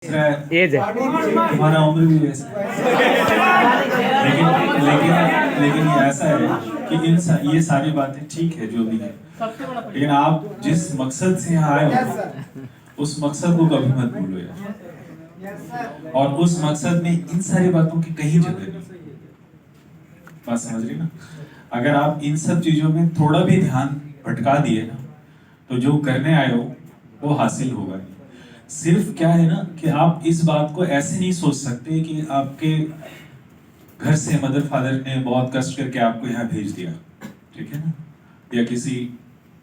As है हमारा उम्र भी वैसा है। लेकिन लेकिन लेकिन ये ऐसा है कि ये सारी बातें ठीक है जो भी है, लेकिन आप जिस मकसद से यहाँ आए हो उस मकसद को कभी मत भूलो यार। और उस मकसद में इन सारी बातों की कहीं जगह नहीं। बात समझ रही ना? अगर आप इन सब चीजों में थोड़ा भी ध्यान भटका दिए ना तो जो करने आए हो वो हासिल होगा नहीं। सिर्फ क्या है ना कि आप इस बात को ऐसे नहीं सोच सकते कि आपके घर से मदर फादर ने बहुत कष्ट करके आपको यहाँ भेज दिया, ठीक है ना, या किसी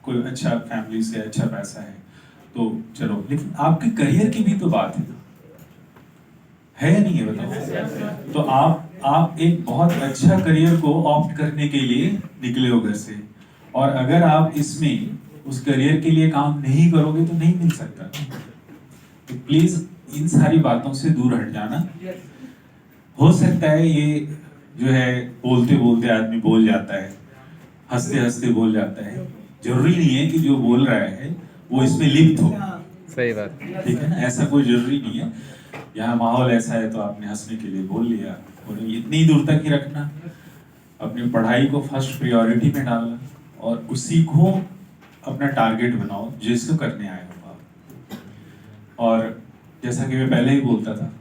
कोई अच्छा फैमिली से अच्छा पैसा है तो चलो, लेकिन आपके करियर की भी तो बात है या नहीं है? बताओ। तो आप एक बहुत अच्छा करियर को ऑप्ट करने के लिए निकले हो घर से, और अगर आप इसमें उस करियर के लिए काम नहीं करोगे तो नहीं मिल सकता। तो प्लीज इन सारी बातों से दूर हट जाना। हो सकता है ये जो है बोलते बोलते आदमी बोल जाता है, हंसते हंसते बोल जाता है, जरूरी नहीं है कि जो बोल रहा है वो इसमें लिप्त हो। सही बात। ठीक है ना, ऐसा कोई जरूरी नहीं है। यहाँ माहौल ऐसा है तो आपने हंसने के लिए बोल लिया, और इतनी दूर तक ही रखना। अपनी पढ़ाई को फर्स्ट प्रायोरिटी में डालना और उसी को अपना टारगेट बनाओ जिसको करने आए हो आप। और जैसा कि मैं पहले ही बोलता था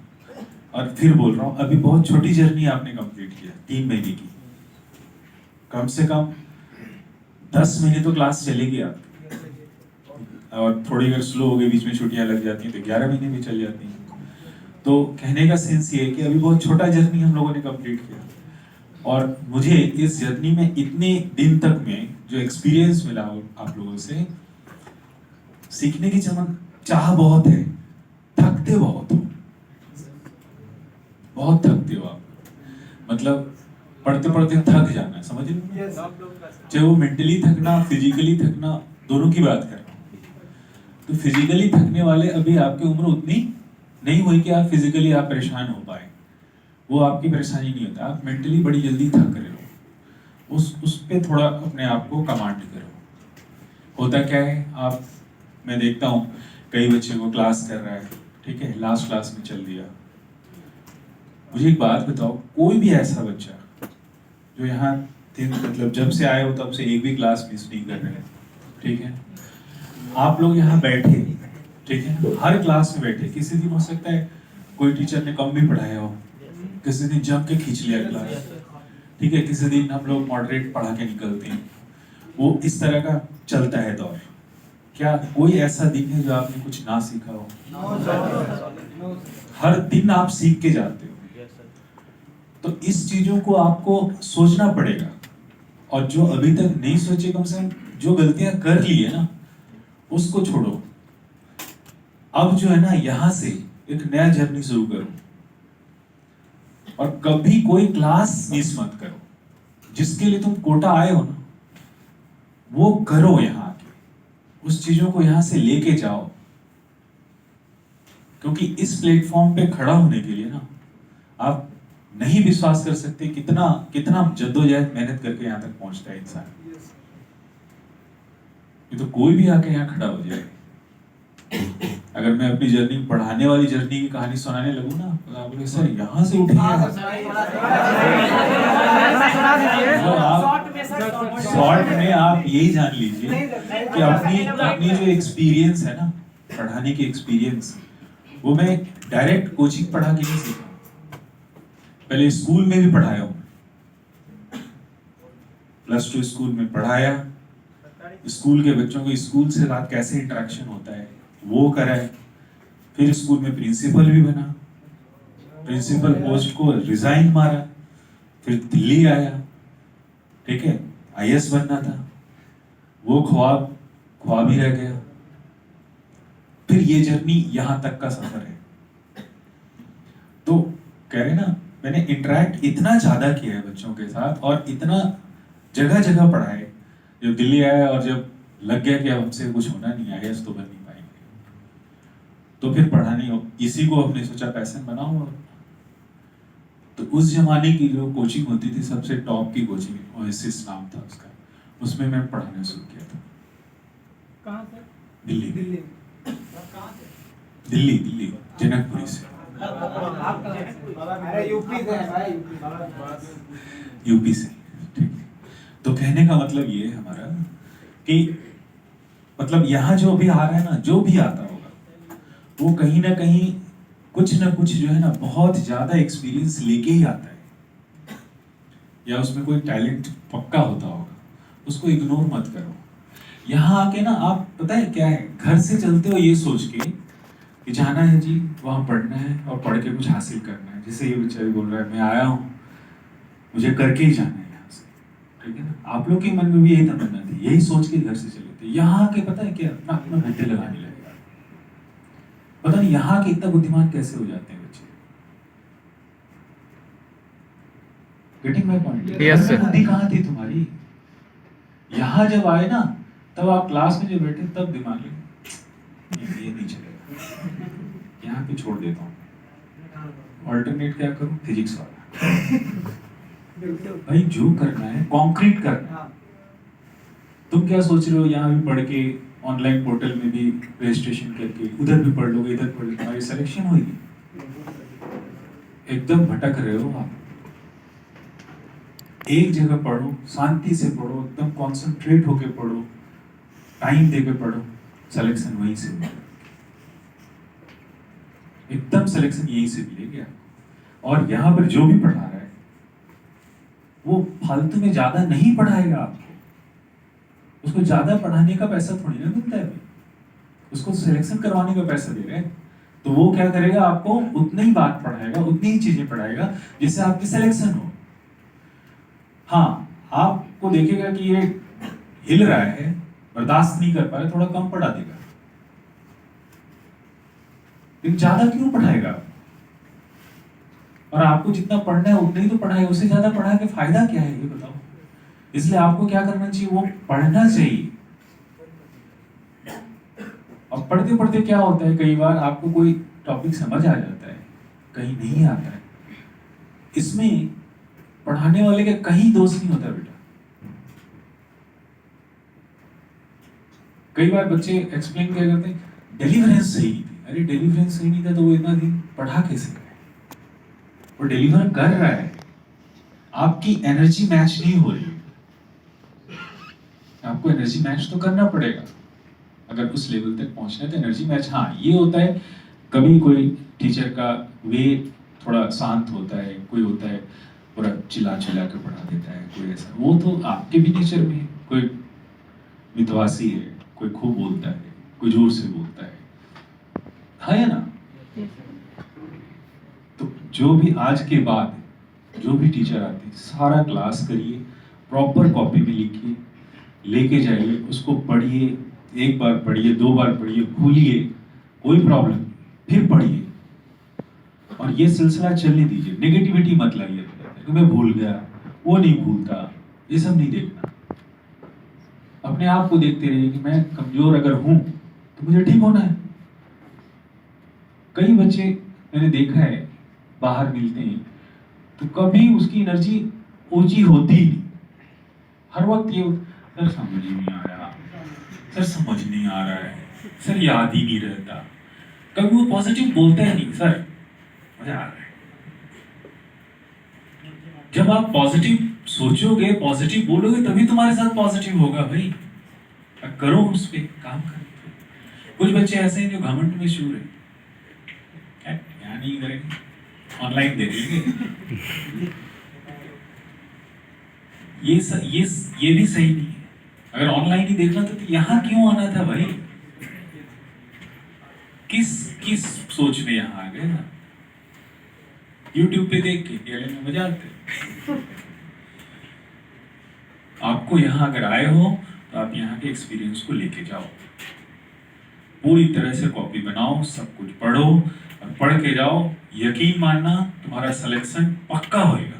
और फिर बोल रहा हूँ, अभी बहुत छोटी जर्नी आपने कंप्लीट किया 3 महीने की। कम से कम 10 महीने तो क्लास चलेगी आप, और थोड़ी अगर स्लो हो गई, बीच में छुट्टियां लग जाती हैं तो 11 महीने भी चल जाती हैं। तो कहने का सेंस ये है कि अभी बहुत छोटा जर्नी हम लोगों ने कंप्लीट किया, और मुझे इस जर्नी में इतने दिन तक में जो एक्सपीरियंस मिला आप लोगों से, सीखने की चमक चाह बहुत है, थकते बहुत हो, बहुत थकते हो आप। मतलब पढ़ते पढ़ते थक जाना, समझ रहे हो? चाहे वो मेंटली थकना, फिजिकली थकना, दोनों की बात कर रहा हूँ। तो फिजिकली थकने वाले अभी आपकी उम्र उतनी नहीं हुई कि आप फिजिकली आप परेशान हो पाए, वो आपकी परेशानी नहीं होता। आप मेंटली बड़ी जल्दी थक रहे हो, उस पे थोड़ा अपने आप को कमांड करो। होता क्या है, आप, मैं देखता हूँ कई बच्चे को क्लास कर रहा है, ठीक है, लास्ट क्लास में चल दिया। मुझे एक बात बताओ, कोई भी ऐसा बच्चा जो यहाँ मतलब जब से आए हो तब से एक भी क्लास मिस नहीं कर रहे हैं, ठीक है, आप लोग यहाँ बैठे, ठीक है, हर क्लास में बैठे। किसी दिन हो सकता है कोई टीचर ने कम भी पढ़ाया हो, किसी दिन जम के खींच लिया क्लास, ठीक है, किसी दिन हम लोग मॉडरेट पढ़ा के निकलते हैं। वो इस तरह का चलता है दौर। क्या कोई ऐसा दिन है जो आपने कुछ ना सीखा हो? हर दिन आप सीख के जाते हो। तो इस चीजों को आपको सोचना पड़ेगा, और जो अभी तक नहीं सोचे, कम से कम जो गलतियां कर ली है ना उसको छोड़ो। अब जो है ना, यहां से एक नया जर्नी शुरू करो, और कभी कोई क्लास मिस मत करो। जिसके लिए तुम कोटा आए हो ना वो करो, यहाँ आके उस चीजों को यहां से लेके जाओ। क्योंकि इस प्लेटफॉर्म पे खड़ा होने के लिए ना, आप नहीं विश्वास कर सकते कितना कितना जद्दोजहद मेहनत करके यहाँ तक पहुंचता है इंसान। ये तो कोई भी आके यहाँ खड़ा हो जाए। अगर मैं अपनी जर्नी, पढ़ाने वाली जर्नी की कहानी सुनाने लगूं ना तो आप बोले सर यहाँ से उठे हैं। तो आप शॉर्ट में आप यही जान लीजिए कि अपनी जो एक्सपीरियंस है ना, पढ़ाने की एक्सपीरियंस, वो मैं डायरेक्ट कोचिंग पढ़ा के नहीं सीखा। पहले स्कूल में भी पढ़ाया हूँ, +2 स्कूल में पढ़ाया, स्कूल के बच्चों को स्कूल से साथ कैसे इंटरेक्शन होता है वो करा है। फिर स्कूल में प्रिंसिपल भी बना, प्रिंसिपल पोस्ट को रिजाइन मारा, फिर दिल्ली आया, ठीक है, IAS बनना था, वो ख्वाब ही रह गया। फिर ये जर्नी यहाँ तक का सफर है। तो कह रहे ना, मैंने इंटरेक्ट इतना ज्यादा किया है बच्चों के साथ, और इतना जगह जगह पढ़ा है। जब दिल्ली आया और जब लग गया कि अब हमसे कुछ होना नहीं, IAS तो बन नहीं पाएंगे, तो फिर पढ़ानी हो, इसी को हमने सोचा पैशन बनाओ। तो उस जमाने की जो कोचिंग होती थी, सबसे टॉप की कोचिंग, ओएसिस नाम था उसका, उसमें मैं पढ़ाना शुरू किया था। कहाँ से? दिल्ली। दिल्ली। कहाँ से? दिल्ली दिल्ली जनकपुरी से। अरे यूपी से है भाई, यूपी से, ठीक। तो कहने का मतलब ये है हमारा कि मतलब यहाँ जो भी आ रहा है ना, जो भी आता होगा वो कहीं ना कहीं कुछ ना कुछ जो है ना बहुत ज्यादा एक्सपीरियंस लेके ही आता है, या उसमें कोई टैलेंट पक्का होता होगा, उसको इग्नोर मत करो। यहाँ आके ना आप पता है क्या है, घर से चलते हो ये सोच के कि जाना है जी, वहाँ पढ़ना है और पढ़ के कुछ हासिल करना है। जैसे ये बेचारी बोल रहा है मैं आया हूँ, मुझे करके ही जाना है यहाँ से, ठीक है ना। आप लोग के मन में भी यही तमन्ना थी, यही सोच के घर से चले थे। यहाँ आके पता है क्या, अपना अपना बुद्धि लगाने लगेगा। पता नहीं यहाँ के इतना बुद्धिमान कैसे हो जाते हैं बच्चे। Getting my point? Yes, sir. बुद्धि कहाँ थी तुम्हारी? यहाँ जब आए ना, तब आप क्लास में जब बैठे तब दिमाग लगे ये नहीं चलेगा, यहाँ पे छोड़ देता हूँ, ऑल्टरनेट क्या करूँ, फिजिक्स वाला। भाई जो करना है कॉन्क्रीट करना है। तुम क्या सोच रहे हो, यहाँ भी पढ़ के ऑनलाइन पोर्टल में भी रजिस्ट्रेशन करके उधर भी पढ़ लोगे, इधर पढ़ लोगे, तुम्हारी सिलेक्शन होगी? एकदम भटक रहे हो आप। एक जगह पढ़ो, शांति से पढ़ो, एकदम कॉन्सेंट्रेट होके पढ़ो, टाइम देके पढ़ो, सिलेक्शन वहीं से मिलेगा, एकदम सिलेक्शन यहीं से मिलेगी आपको। और यहाँ पर जो भी पढ़ा रहा है वो फालतू में ज्यादा नहीं पढ़ाएगा आपको, उसको ज्यादा पढ़ाने का पैसा थोड़ी ना मिलता है, उसको सिलेक्शन करवाने का पैसा दे रहे हैं। तो वो क्या करेगा, आपको उतना ही बात पढ़ाएगा, उतनी ही चीजें पढ़ाएगा जिससे आपकी सिलेक्शन हो। हाँ, आपको देखेगा कि ये हिल रहा है, बर्दाश्त नहीं कर पा रहा, थोड़ा कम पढ़ा देगा, लेकिन ज्यादा क्यों पढ़ाएगा? और आपको जितना पढ़ना है उतना ही तो पढ़ाएगा, उससे ज्यादा पढ़ा के फायदा क्या है ये बताओ। इसलिए आपको क्या करना चाहिए, वो पढ़ना चाहिए। और पढ़ते पढ़ते क्या होता है, कई बार आपको कोई टॉपिक समझ आ जाता है, कहीं नहीं आता है। इसमें पढ़ाने वाले का कहीं दोष नहीं होता बेटा। कई बार बच्चे एक्सप्लेन क्या करते हैं, डिलीवरेंस सही नहीं थी। अरे डिलीवरेंस सही नहीं था तो वो इतना दिन पढ़ा कैसे रहा है? वो डिलीवर कर रहा है, आपकी एनर्जी मैच नहीं हो रही है। आपको एनर्जी मैच तो करना पड़ेगा, अगर उस लेवल तक पहुंचना है तो एनर्जी मैच। हाँ, ये होता है कभी कोई टीचर का वे थोड़ा शांत होता है, कोई होता है पूरा चिल्ला चिल्ला के पढ़ा देता है, कोई ऐसा, वो तो आपके भी नेचर में है। कोई मितवासी है, कोई खूब बोलता है, कोई जोर से बोलता है या ना। तो जो भी आज के बाद जो भी टीचर आते हैं, सारा क्लास करिए, प्रॉपर कॉपी में लिखिए, लेके जाइए, उसको पढ़िए, एक बार पढ़िए, दो बार पढ़िए, भूलिए, कोई प्रॉब्लम, फिर पढ़िए, और ये सिलसिला चलने दीजिए। नेगेटिविटी मत लाइए कि मैं भूल गया, वो नहीं भूलता, ये सब नहीं देखना। अपने आप को देखते रहिए कि मैं कमजोर अगर हूं तो मुझे ठीक होना है। कई बच्चे मैंने देखा है बाहर मिलते हैं तो कभी उसकी एनर्जी ऊंची होती नहीं, हर वक्त ये सर समझ ही नहीं आया, सर समझ नहीं आ रहा है, सर याद ही नहीं रहता। कभी वो पॉजिटिव बोलता ही नहीं, सर मजा आ रहा है। जब आप पॉजिटिव सोचोगे, पॉजिटिव बोलोगे, तभी तुम्हारे साथ पॉजिटिव होगा भाई। करो, उस पर काम करो। कुछ बच्चे ऐसे हैं जो घमंड में शूर है, यहाँ नहीं करेंगे, ऑनलाइन दे देंगे। ये भी सही नहीं है। अगर ऑनलाइन ही देखना था तो यहाँ क्यों आना था भाई? किस सोच में यहाँ आ गए ना? YouTube पे देख के केरल में मजा आते। आपको यहाँ अगर आए हो तो आप यहाँ के एक्सपीरियंस को लेके जाओ, पूरी तरह से कॉपी बनाओ, सब कुछ पढ़ो और पढ़ के जाओ। यकीन मानना तुम्हारा सिलेक्शन पक्का होएगा।